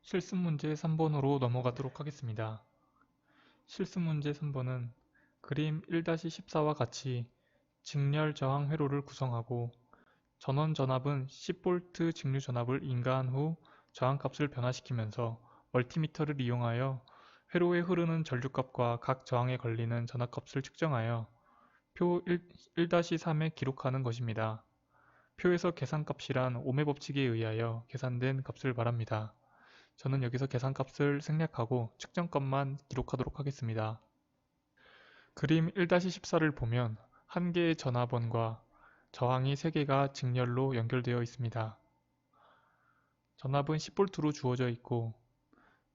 실습문제 3번으로 넘어가도록 하겠습니다. 실습문제 3번은 그림 1-14와 같이 직렬 저항 회로를 구성하고 전원 전압은 10V 직류 전압을 인가한 후 저항값을 변화시키면서 멀티미터를 이용하여 회로에 흐르는 전류값과 각 저항에 걸리는 전압값을 측정하여 표 1-3에 기록하는 것입니다. 표에서 계산값이란 오음의 법칙에 의하여 계산된 값을 말합니다. 저는 여기서 계산값을 생략하고 측정값만 기록하도록 하겠습니다. 그림 1-14를 보면 한 개의 전압원과 저항이 3개가 직렬로 연결되어 있습니다. 전압은 10V로 주어져 있고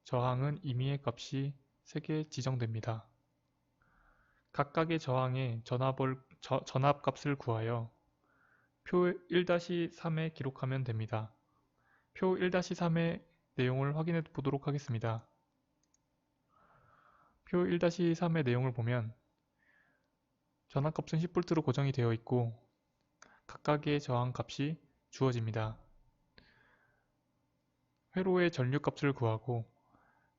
저항은 임의의 값이 3개 지정됩니다. 각각의 저항의 전압값을 구하여 표 1-3에 기록하면 됩니다. 표 1-3의 내용을 확인해 보도록 하겠습니다. 표 1-3의 내용을 보면 전압값은 10V로 고정이 되어 있고 각각의 저항값이 주어집니다. 회로의 전류값을 구하고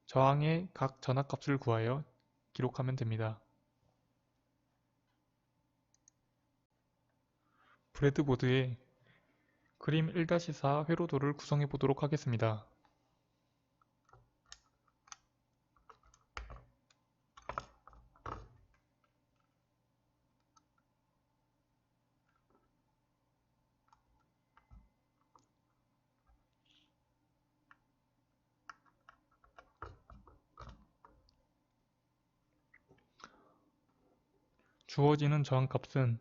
저항의 각 전압값을 구하여 기록하면 됩니다. 브레드보드에 그림 1-4 회로도를 구성해 보도록 하겠습니다. 주어지는 저항값은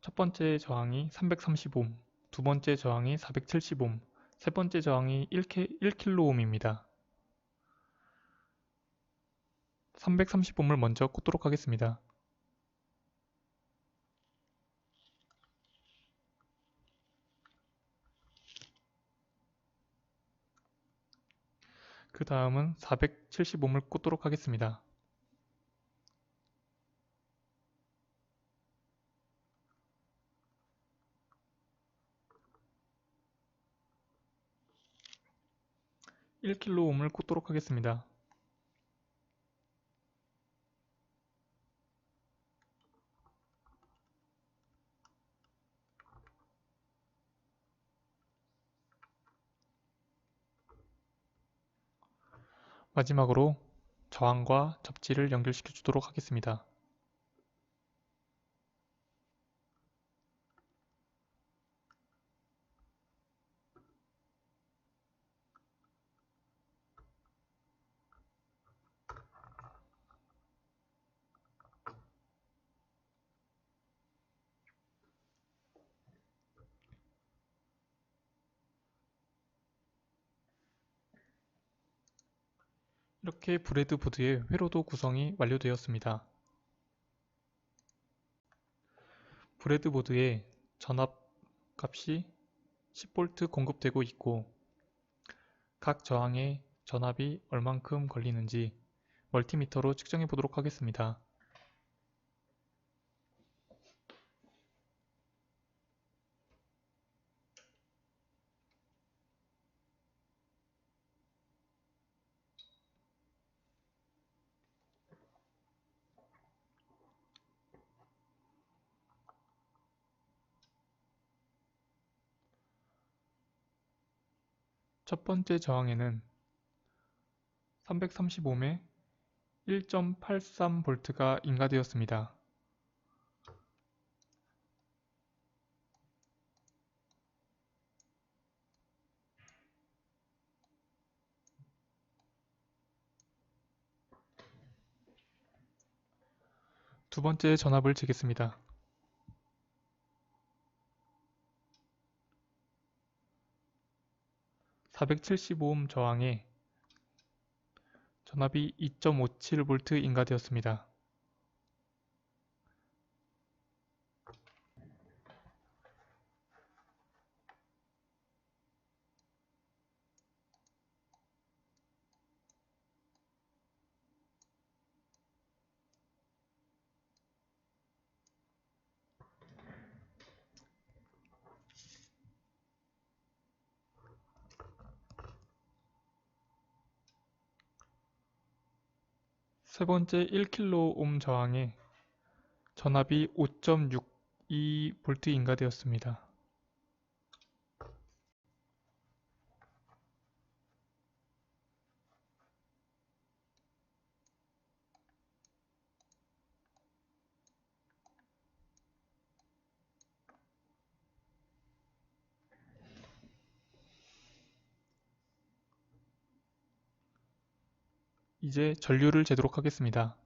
첫 번째 저항이 330옴, 두 번째 저항이 470옴, 세 번째 저항이 1kΩ입니다. 330옴을 먼저 꽂도록 하겠습니다. 그 다음은 470옴을 꽂도록 하겠습니다. (1kΩ)을 꽂도록 하겠습니다. 마지막으로 저항과 접지를 연결시켜 주도록 하겠습니다. 이렇게 브레드보드의 회로도 구성이 완료되었습니다. 브레드보드에 전압값이 10V 공급되고 있고 각 저항에 전압이 얼만큼 걸리는지 멀티미터로 측정해 보도록 하겠습니다. 첫 번째 저항에는 330옴에 1.83V가 인가되었습니다. 두 번째 전압을 재겠습니다. 475옴 저항에 전압이 2.57V 인가되었습니다. 세 번째 1kΩ 저항에 전압이 5.62V 인가되었습니다. 이제 전류를 재도록 하겠습니다.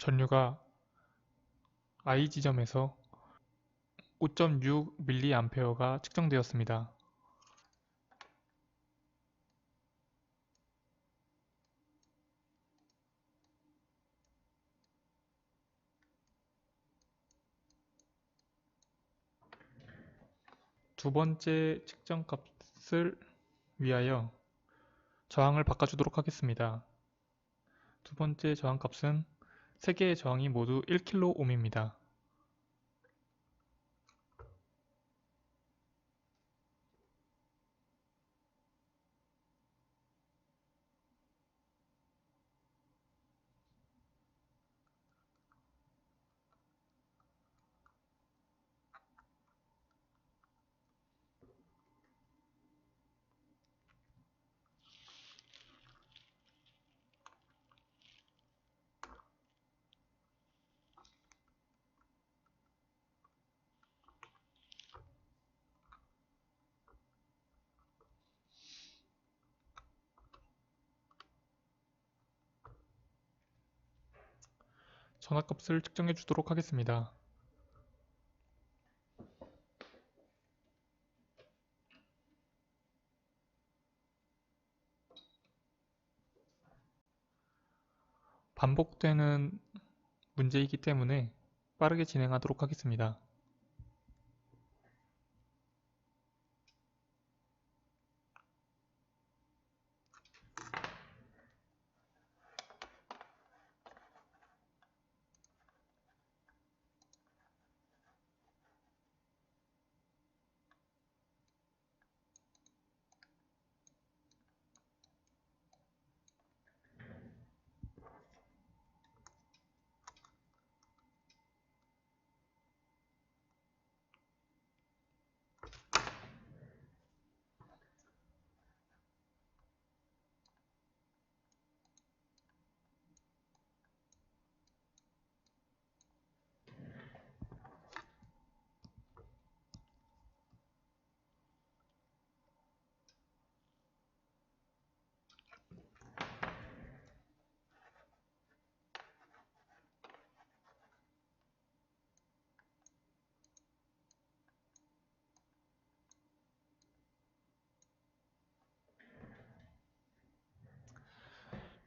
전류가 I 지점에서 5.6mA가 측정되었습니다. 두 번째 측정 값을 위하여 저항을 바꿔주도록 하겠습니다. 두 번째 저항 값은 세 개의 저항이 모두 1kΩ입니다. 전압값을 측정해 주도록 하겠습니다. 반복되는 문제이기 때문에 빠르게 진행하도록 하겠습니다.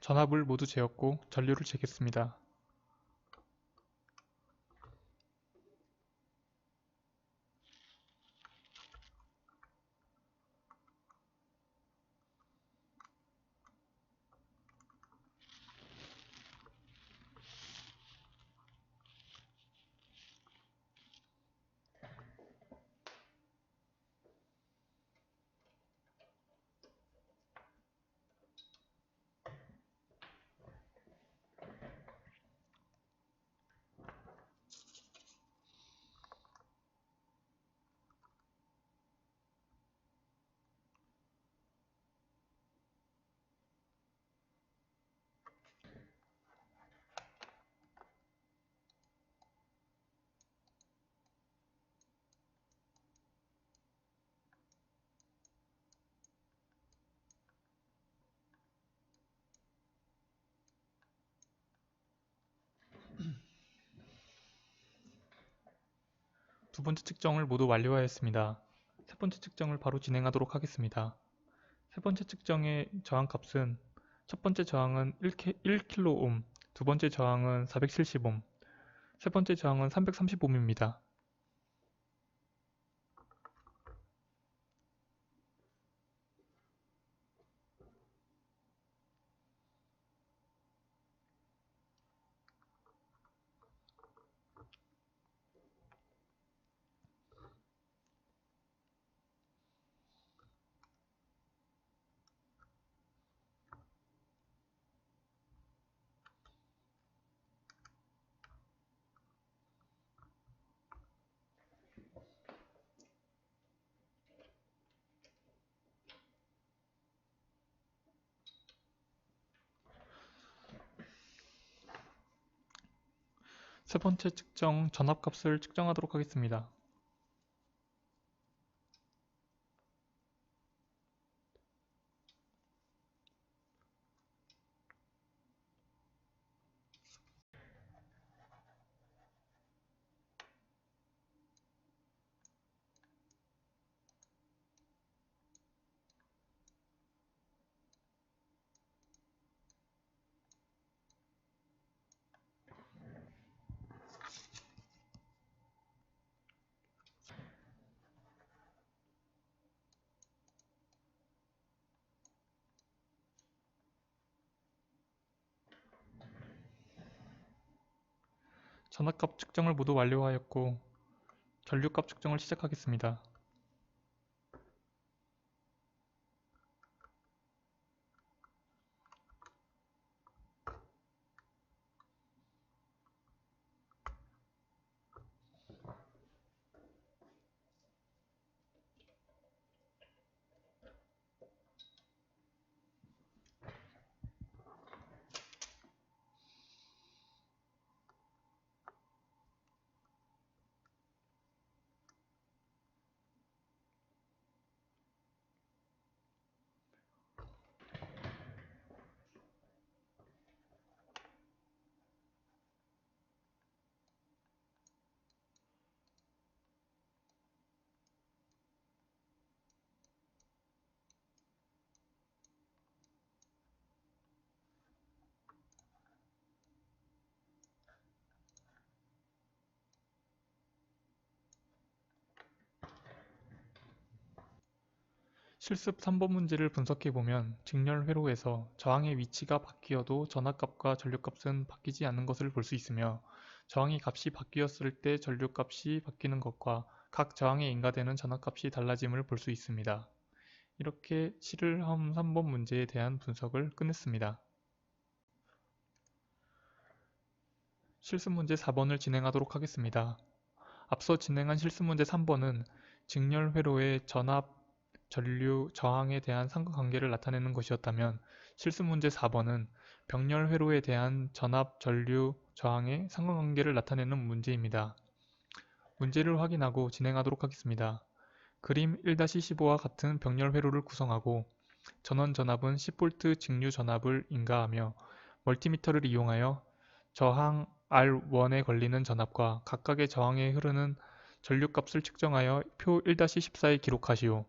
전압을 모두 재었고 전류를 재겠습니다. 두 번째 측정을 모두 완료하였습니다. 세 번째 측정을 바로 진행하도록 하겠습니다. 세 번째 측정의 저항값은 첫 번째 저항은 1kΩ, 두 번째 저항은 470옴, 세 번째 저항은 330옴입니다. 세 번째 측정 전압값을 측정하도록 하겠습니다. 전압값 측정을 모두 완료하였고 전류값 측정을 시작하겠습니다. 실습 3번 문제를 분석해보면 직렬 회로에서 저항의 위치가 바뀌어도 전압값과 전류값은 바뀌지 않는 것을 볼 수 있으며 저항의 값이 바뀌었을 때 전류값이 바뀌는 것과 각 저항에 인가되는 전압값이 달라짐을 볼 수 있습니다. 이렇게 실험 3번 문제에 대한 분석을 끝냈습니다. 실습 문제 4번을 진행하도록 하겠습니다. 앞서 진행한 실습 문제 3번은 직렬 회로의 전압, 전류, 저항에 대한 상관관계를 나타내는 것이었다면 실습 문제 4번은 병렬 회로에 대한 전압, 전류, 저항의 상관관계를 나타내는 문제입니다. 문제를 확인하고 진행하도록 하겠습니다. 그림 1-15와 같은 병렬 회로를 구성하고 전원 전압은 10V 직류 전압을 인가하며 멀티미터를 이용하여 저항 R1에 걸리는 전압과 각각의 저항에 흐르는 전류값을 측정하여 표 1-14에 기록하시오.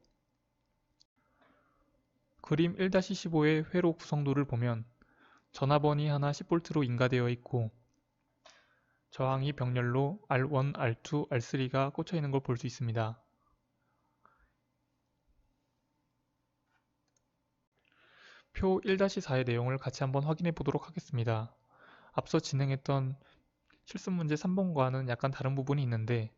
그림 1-15의 회로 구성도를 보면 전압원이 하나 10V로 인가되어 있고 저항이 병렬로 R1, R2, R3가 꽂혀 있는 걸 볼 수 있습니다. 표 1-4의 내용을 같이 한번 확인해 보도록 하겠습니다. 앞서 진행했던 실습 문제 3번과는 약간 다른 부분이 있는데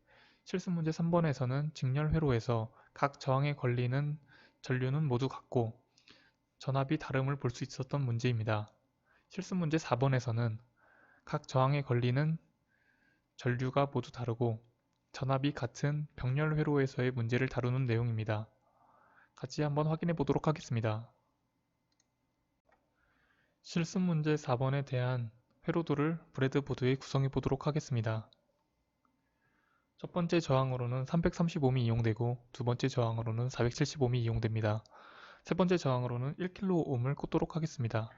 실습 문제 3번에서는 직렬 회로에서 각 저항에 걸리는 전류는 모두 같고 전압이 다름을 볼 수 있었던 문제입니다. 실습 문제 4번에서는 각 저항에 걸리는 전류가 모두 다르고 전압이 같은 병렬 회로에서의 문제를 다루는 내용입니다. 같이 한번 확인해 보도록 하겠습니다. 실습 문제 4번에 대한 회로도를 브레드보드에 구성해 보도록 하겠습니다. 첫 번째 저항으로는 330옴이 이용되고 두 번째 저항으로는 470옴이 이용됩니다. 세 번째 저항으로는 1kΩ을 꽂도록 하겠습니다.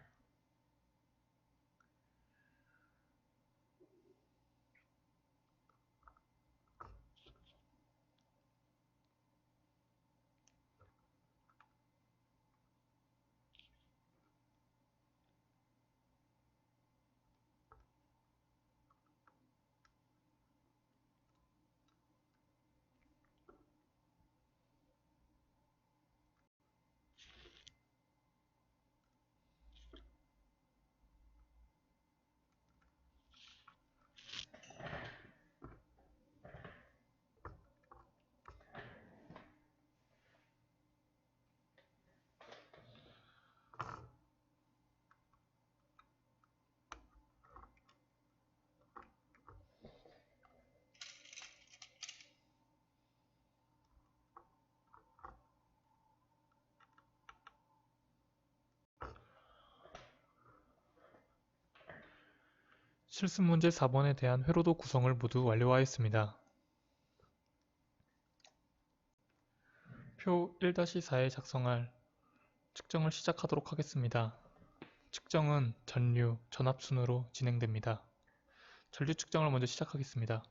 실습 문제 4번에 대한 회로도 구성을 모두 완료하였습니다. 표 1-4에 작성할 측정을 시작하도록 하겠습니다. 측정은 전류, 전압 순으로 진행됩니다. 전류 측정을 먼저 시작하겠습니다.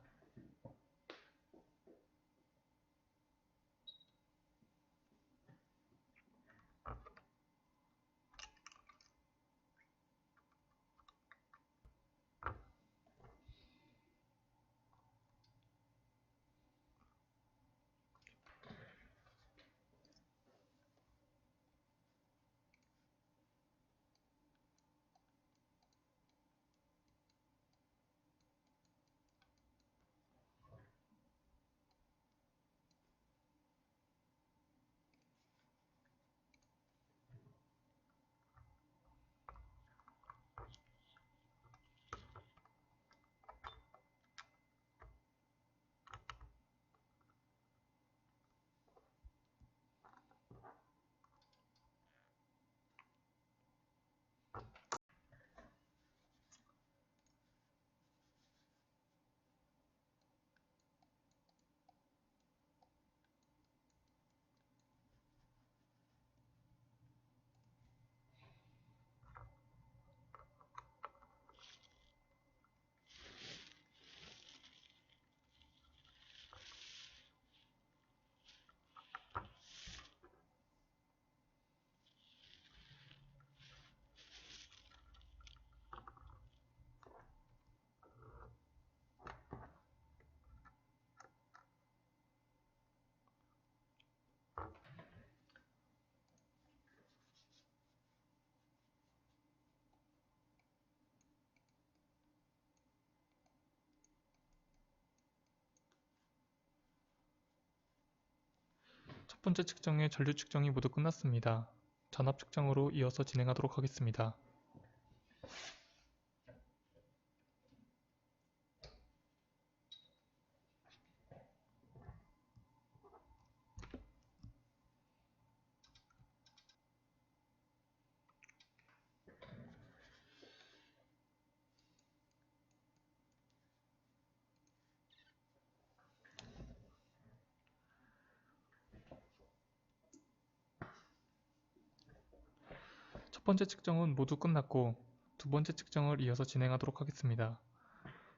첫 번째 측정의 전류 측정이 모두 끝났습니다. 전압 측정으로 이어서 진행하도록 하겠습니다. 첫 번째 측정은 모두 끝났고 두 번째 측정을 이어서 진행하도록 하겠습니다.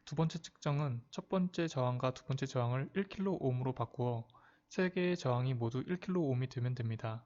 두 번째 측정은 첫 번째 저항과 두 번째 저항을 1kΩ로 바꾸어 세 개의 저항이 모두 1kΩ이 되면 됩니다.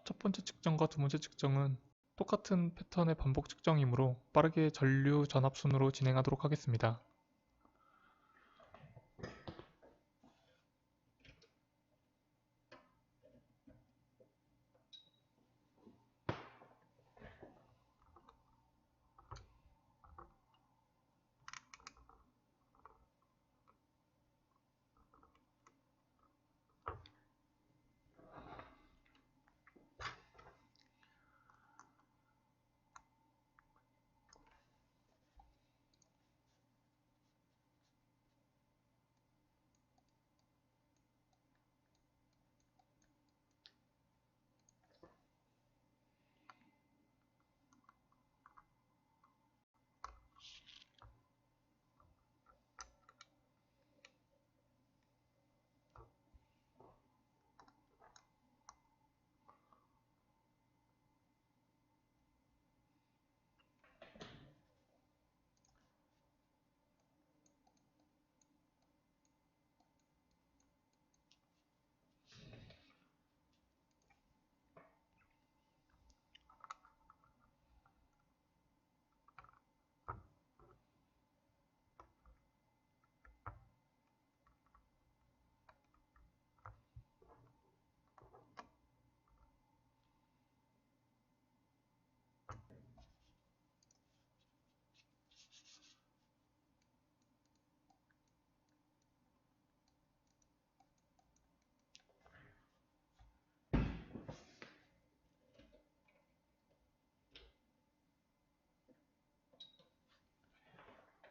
첫 번째 측정과 두 번째 측정은 똑같은 패턴의 반복 측정이므로 빠르게 전류 전압 순으로 진행하도록 하겠습니다.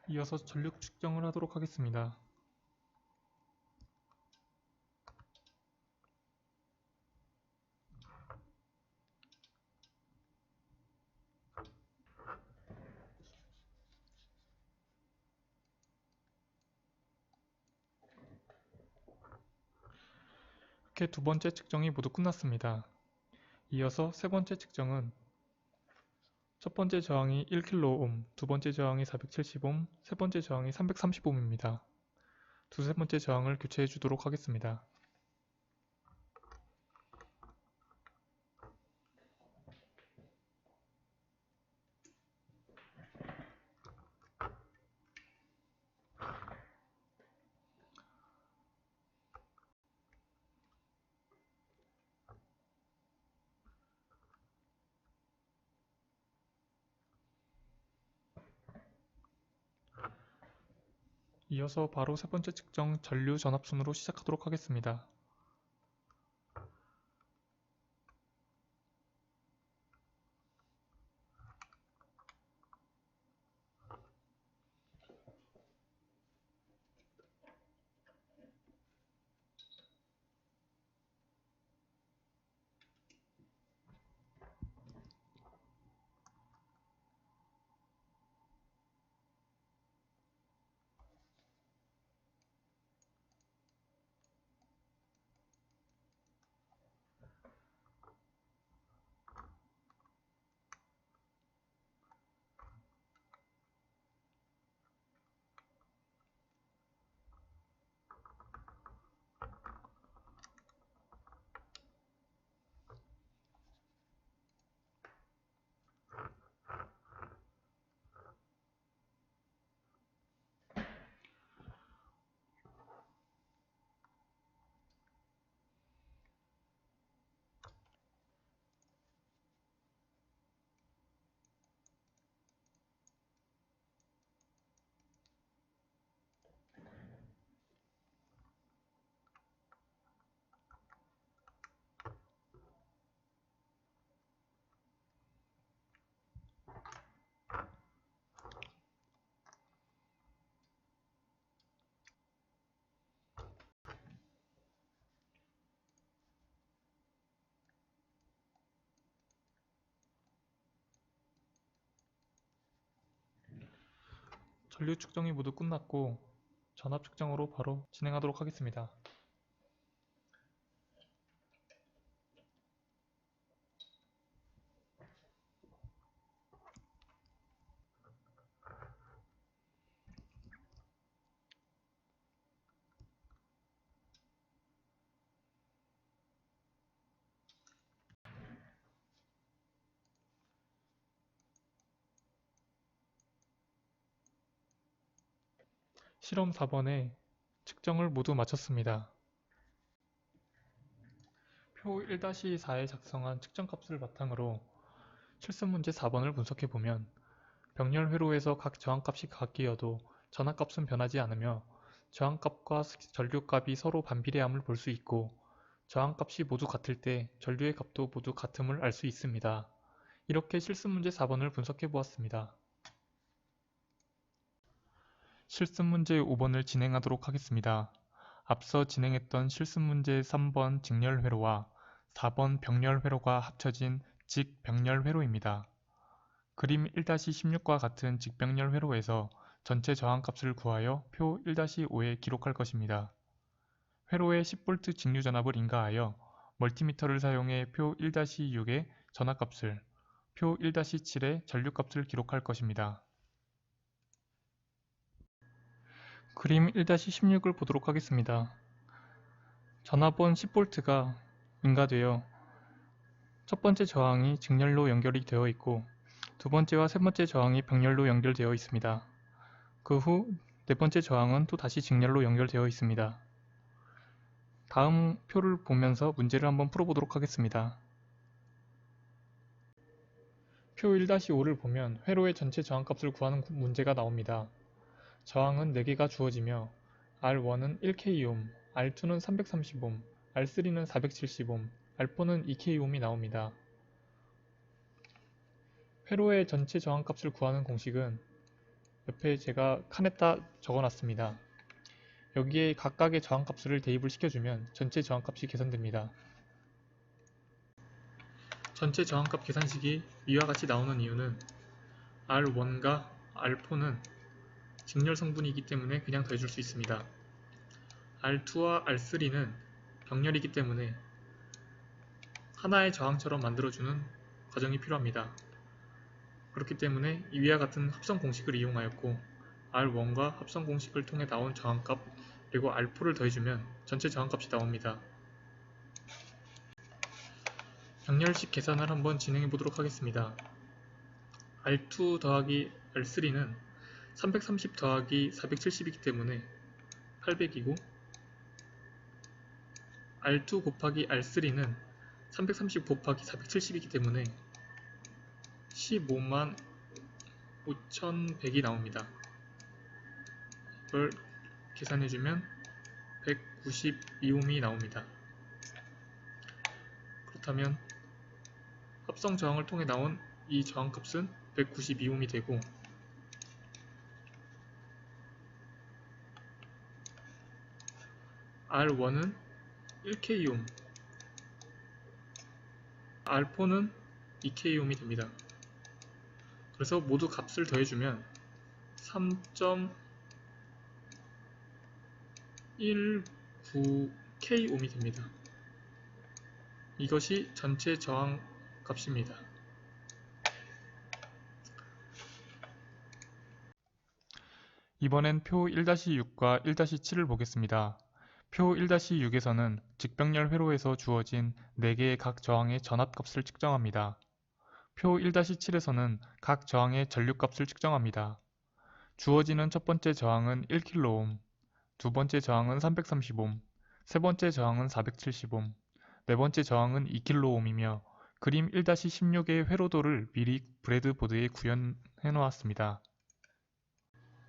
이어서 전력 측정을 하도록 하겠습니다. 이렇게 두 번째 측정이 모두 끝났습니다. 이어서 세 번째 측정은 첫 번째 저항이 1kΩ, 두 번째 저항이 470옴, 세 번째 저항이 330옴입니다. 두세 번째 저항을 교체해 주도록 하겠습니다. 이어서 바로 세 번째 측정 전류 전압순으로 시작하도록 하겠습니다. 전류 측정이 모두 끝났고 전압 측정으로 바로 진행하도록 하겠습니다. 실험 4번의 측정을 모두 마쳤습니다. 표 1-4에 작성한 측정값을 바탕으로 실습문제 4번을 분석해보면 병렬 회로에서 각 저항값이 같기여도 전압값은 변하지 않으며 저항값과 전류값이 서로 반비례함을 볼 수 있고 저항값이 모두 같을 때 전류의 값도 모두 같음을 알 수 있습니다. 이렇게 실습문제 4번을 분석해보았습니다. 실습문제 5번을 진행하도록 하겠습니다. 앞서 진행했던 실습문제 3번 직렬회로와 4번 병렬회로가 합쳐진 직병렬회로입니다. 그림 1-16과 같은 직병렬회로에서 전체 저항값을 구하여 표 1-5에 기록할 것입니다. 회로에 10V 직류전압을 인가하여 멀티미터를 사용해 표 1-6의 전압값을, 표 1-7의 전류값을 기록할 것입니다. 그림 1-16을 보도록 하겠습니다. 전압원 10V가 인가되어 첫 번째 저항이 직렬로 연결이 되어 있고 두 번째와 세 번째 저항이 병렬로 연결되어 있습니다. 그 후 네 번째 저항은 또 다시 직렬로 연결되어 있습니다. 다음 표를 보면서 문제를 한번 풀어보도록 하겠습니다. 표 1-5를 보면 회로의 전체 저항값을 구하는 문제가 나옵니다. 저항은 4개가 주어지며 R1은 1kΩ, R2는 330옴, R3는 470옴, R4는 2kΩ이 나옵니다. 회로의 전체 저항값을 구하는 공식은 옆에 제가 칸에다 적어놨습니다. 여기에 각각의 저항값을 대입을 시켜주면 전체 저항값이 계산됩니다. 전체 저항값 계산식이 위와 같이 나오는 이유는 R1과 R4는 직렬 성분이기 때문에 그냥 더해줄 수 있습니다. R2와 R3는 병렬이기 때문에 하나의 저항처럼 만들어주는 과정이 필요합니다. 그렇기 때문에 위와 같은 합성 공식을 이용하였고 R1과 합성 공식을 통해 나온 저항값 그리고 R4를 더해주면 전체 저항값이 나옵니다. 병렬식 계산을 한번 진행해 보도록 하겠습니다. R2 더하기 R3는 330 더하기 470이기 때문에 800이고 R2 곱하기 R3는 330 곱하기 470이기 때문에 15만 5100이 나옵니다. 이걸 계산해주면 192옴이 나옵니다. 그렇다면 합성 저항을 통해 나온 이 저항값은 192옴이 되고 R1은 1K옴, R4는 2K옴이 됩니다. 그래서 모두 값을 더해주면 3.19K옴이 됩니다. 이것이 전체 저항 값입니다. 이번엔 표 1-6과 1-7을 보겠습니다. 표 1-6에서는 직병렬 회로에서 주어진 4개의 각 저항의 전압값을 측정합니다. 표 1-7에서는 각 저항의 전류값을 측정합니다. 주어지는 첫 번째 저항은 1kΩ, 두 번째 저항은 330옴, 세 번째 저항은 470옴, 네 번째 저항은 2kΩ이며 그림 1-16의 회로도를 미리 브레드보드에 구현해 놓았습니다.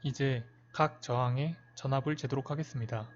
이제 각 저항의 전압을 재도록 하겠습니다.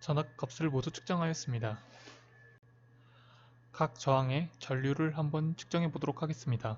전압값을 모두 측정하였습니다. 각 저항의 전류를 한번 측정해 보도록 하겠습니다.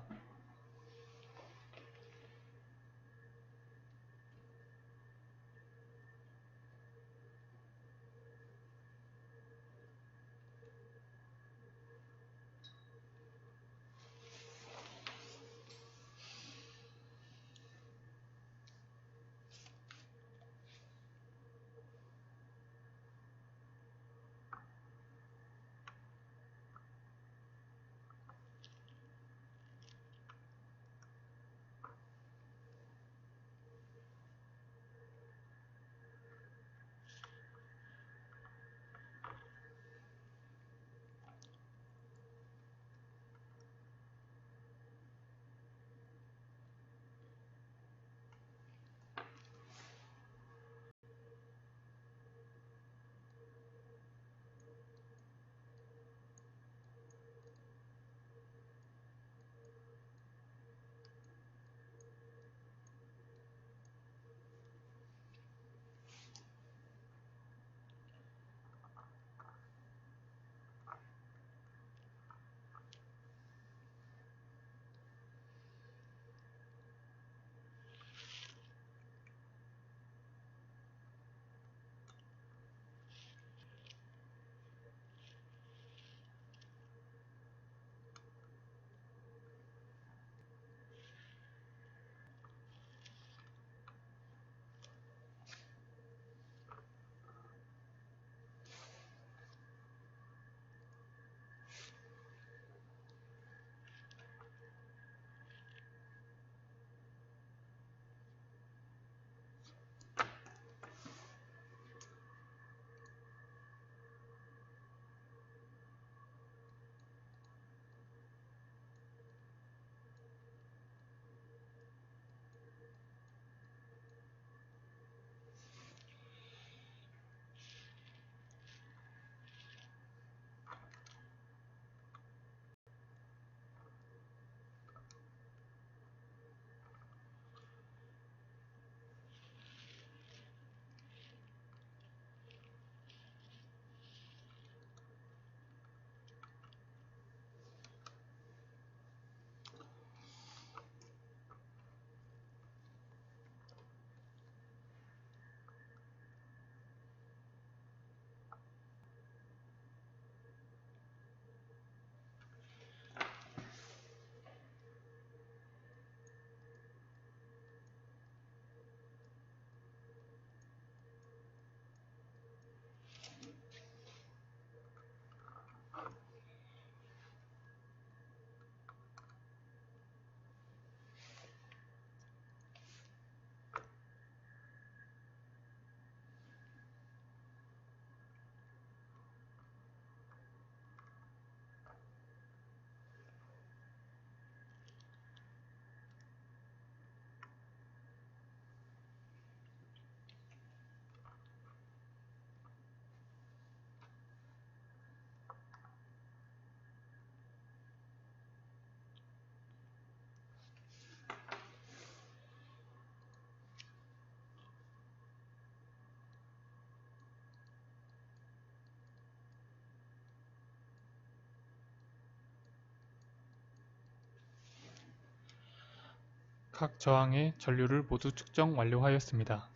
각 저항의 전류를 모두 측정 완료하였습니다.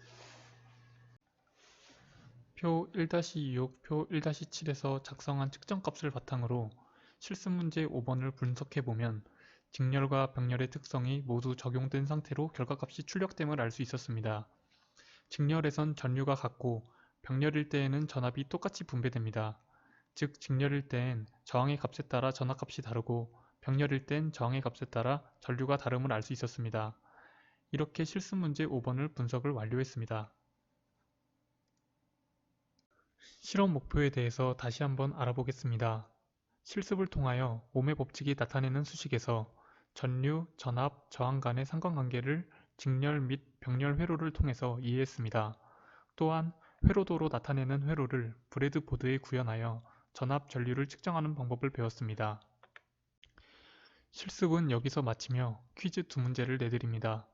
표 1-26, 표 1-7에서 작성한 측정값을 바탕으로 실습문제 5번을 분석해보면 직렬과 병렬의 특성이 모두 적용된 상태로 결과값이 출력됨을 알 수 있었습니다. 직렬에선 전류가 같고 병렬일 때에는 전압이 똑같이 분배됩니다. 즉 직렬일 땐 저항의 값에 따라 전압값이 다르고 병렬일 땐 저항의 값에 따라 전류가 다름을 알 수 있었습니다. 이렇게 실습문제 5번을 분석을 완료했습니다. 실험 목표에 대해서 다시 한번 알아보겠습니다. 실습을 통하여 옴의 법칙이 나타내는 수식에서 전류, 전압, 저항 간의 상관관계를 직렬 및 병렬 회로를 통해서 이해했습니다. 또한 회로도로 나타내는 회로를 브레드보드에 구현하여 전압, 전류를 측정하는 방법을 배웠습니다. 실습은 여기서 마치며 퀴즈 2문제를 내드립니다.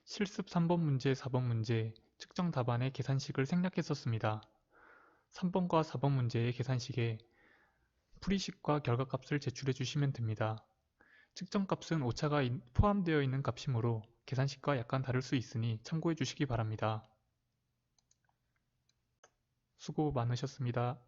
실습 3번 문제, 4번 문제 측정 답안의 계산식을 생략했었습니다. 3번과 4번 문제의 계산식에 풀이식과 결과값을 제출해 주시면 됩니다. 측정값은 오차가 포함되어 있는 값이므로 계산식과 약간 다를 수 있으니 참고해 주시기 바랍니다. 수고 많으셨습니다.